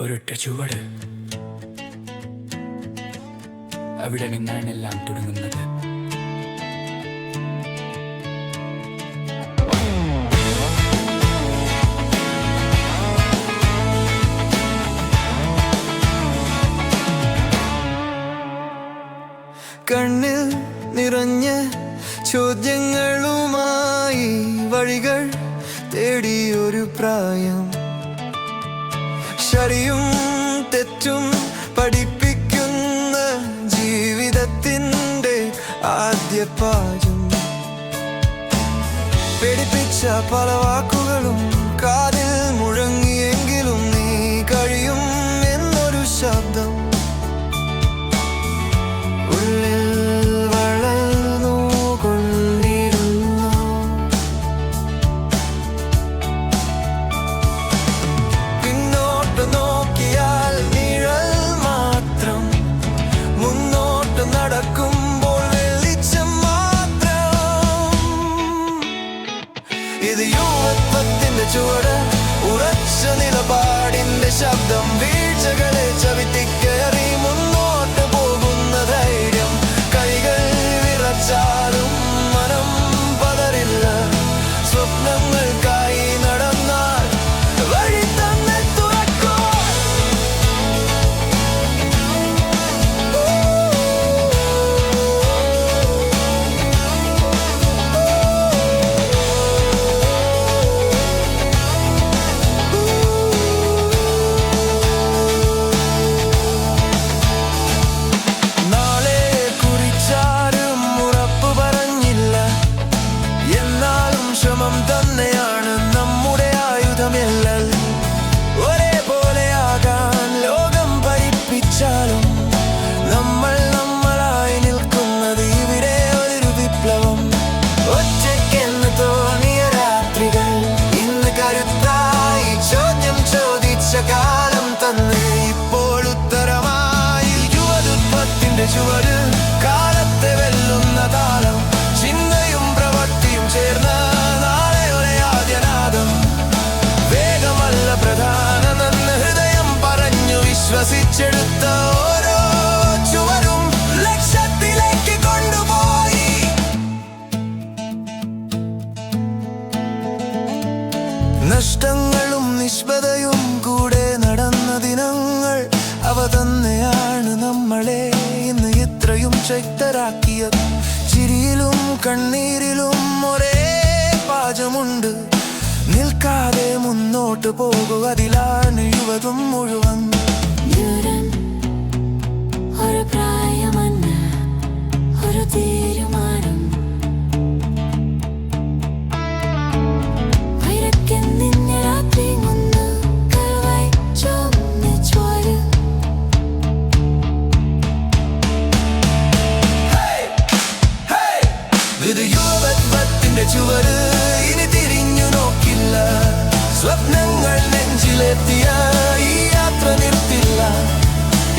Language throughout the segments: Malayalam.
ഒരൊറ്റ ചുവട്, അവിടെ നിന്നാണ് എല്ലാം തുടങ്ങുന്നത്. കണ്ണിൽ നിറഞ്ഞ ചോദ്യങ്ങളുമായി വഴികൾ തേടിയൊരു പ്രായം, ശരിയും തെറ്റും പഠിപ്പിക്കുന്ന ജീവിതത്തിൻ്റെ ആദ്യ പാഠം. പേടിപ്പിച്ച പല വാക്കുകളും കാതിൽ മുഴങ്ങിയെങ്കിലും നീ കഴിയും എന്നൊരു ശബ്ദം ഉള്ളിൽ വളർന്നുകൊണ്ടിരുന്നു. പിന്നോട്ട് നോക്കിയാൽ നിഴൽ മാത്രം, മുന്നോട്ട് നടക്കുമ്പോൾ വെളിച്ചം മാത്രം. ഇത് യുവത്വത്തിന്റെ ചുവട്, ഉറച്ച നിലപാടിന്റെ ശബ്ദം, വീഴ്ചകളെ ചവിട്ടിക്കയറി മുന്നോട്ട് പോകുന്ന ധൈര്യം. കൈകൾ വിറച്ചാലും മനം പതറില്ല, സ്വപ്നങ്ങൾക്കായി നടന്നാൽ വഴി തന്നെ തുറക്കോ. തന്നെയാണ് നമ്മുടെ ആയുധമെല്ലാം. ഒരേപോലെയാകാൻ ലോകം ഭരിപ്പിച്ചാലും നമ്മൾ നമ്മളായി നിൽക്കുന്നത് ഇവിടെ ഒരു വിപ്ലവം. ഒറ്റയ്ക്കെന്ന് തോന്നിയ രാത്രികൾ ഇന്ന് കരുത്തായി ചോദ്യം ചോദിച്ച കാലം തന്നെ ഇപ്പോൾ ഉത്തരമായി. യുവത്വത്തിന്റെ ചുവട്, കാലത്തെ വെല്ലുന്ന താളം, ചിന്തയും പ്രവൃത്തിയും ചേർന്ന പ്രധാനമെന്ന് ഹൃദയം പറഞ്ഞു വിശ്വസിച്ചെടുത്ത ഓരോ ചുവരും ലക്ഷ്യത്തിലേക്ക് കൊണ്ടുപോയി. നഷ്ടങ്ങളും നിഷ്പതയും കൂടെ നടന്ന ദിനങ്ങൾ, അവ തന്നെയാണ് നമ്മളെ ഇന്ന് ഇത്രയും ശക്തരാക്കിയത്. ചിരിയിലും കണ്ണീരിലും ഒരേ പാചമുണ്ട്, നിൽക്കാതെ മുന്നോട്ട് പോകുക, അതിലാണ് യുവത്വം മുഴുവൻ. ഒരു പ്രായമെന്ന് ഒരു തീരുമാനം, വൈരക്കെന്നിന്ന രാത്രി മുന്ന് കൽവായി ചുവട്. ഇത് യുവത്വത്തിന്റെ ചുവട്, ഇനി തിരിഞ്ഞു നോക്കില്ല. സ്വപ്നങ്ങൾ നെഞ്ചിലെത്തിയ ഈ യാത്ര നിർത്തില്ല.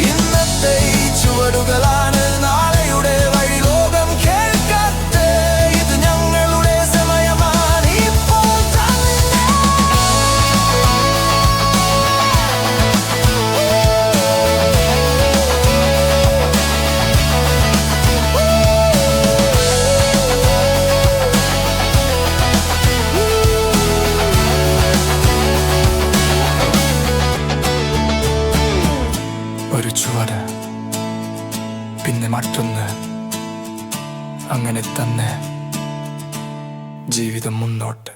ഇന്നത്തെ ഈ ചുവടുകളാണ് നാളെയുടെ വഴി. ലോകം കേൾക്കാത്ത ഇത് ഞങ്ങളുടെ സമയമാണ് ഇപ്പോൾ. ഒരു ചുവട്, പിന്നെ മറ്റൊന്ന്, അങ്ങനെ തന്നെ ജീവിതം മുന്നോട്ട്.